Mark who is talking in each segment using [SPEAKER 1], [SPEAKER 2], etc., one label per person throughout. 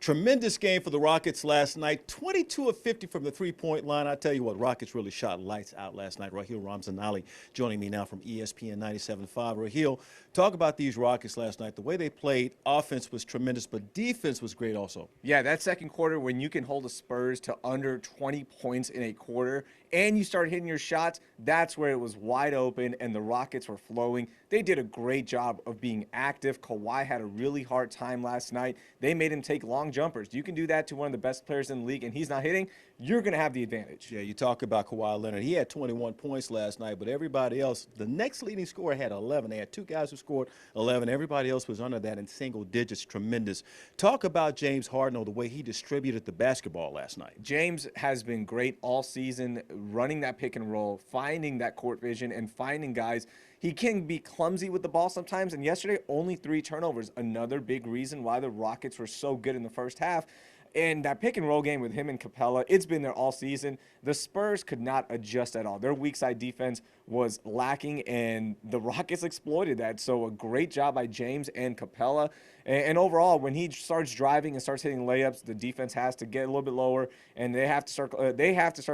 [SPEAKER 1] Tremendous game for the Rockets last night. 22 of 50 from the three-point line. I tell you what, Rockets really shot lights out last night. Raheel Ramzanali joining me now from ESPN 97.5. Raheel, talk about these Rockets last night. The way they played, offense was tremendous, but defense was great also.
[SPEAKER 2] Yeah, that second quarter when you can hold the Spurs to under 20 points in a quarter and you start hitting your shots, that's where it was wide open and the Rockets were flowing. They did a great job of being active. Kawhi had a really hard time last night. They made him take long jumpers. You can do that to one of the best players in the league and he's not hitting, you're going to have the advantage.
[SPEAKER 1] Yeah, you talk about Kawhi Leonard. He had 21 points last night, but everybody else, the next leading scorer had 11. They had two guys who scored 11. Everybody else was under that in single digits. Tremendous. Talk about James Harden, the way he distributed the basketball last night.
[SPEAKER 2] James has been great all season, running that pick and roll, finding that court vision, and finding guys. He can be clumsy with the ball sometimes, and yesterday only 3 turnovers. Another big reason why the Rockets were so good in the first half. And that pick and roll game with him and Capella, it's been there all season. The Spurs could not adjust at all. Their weak side defense was lacking, and the Rockets exploited that. So a great job by James and Capella. And overall, when he starts driving and starts hitting layups, the defense has to get a little bit lower, and they have to start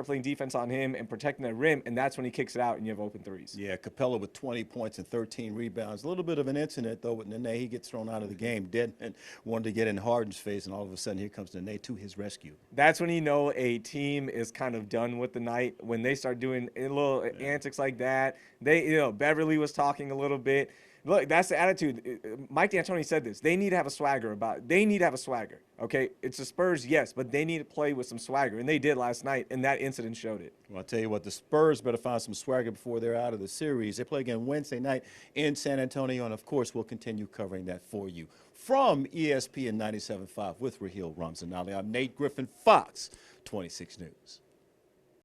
[SPEAKER 2] playing defense on him and protecting the rim, and that's when he kicks it out and you have open threes.
[SPEAKER 1] Yeah, Capella with 20 points and 13 rebounds. A little bit of an incident, though, with Nene. He gets thrown out of the game. Deadman wanted to get in Harden's face, and all of a sudden here comes Nene to his rescue.
[SPEAKER 2] That's when you know a team is kind of done with the night, when they start doing little antics like that. Beverly was talking a little bit. Look, that's the attitude. Mike D'Antoni said this. They need to have a swagger about it. They need to have a swagger, okay? It's the Spurs, yes, but they need to play with some swagger, and they did last night, and that incident showed it.
[SPEAKER 1] Well, I'll tell you what, the Spurs better find some swagger before they're out of the series. They play again Wednesday night in San Antonio, and, of course, we'll continue covering that for you. From ESPN 97.5 with Raheel Ramzanali, I'm Nate Griffin, Fox 26 News.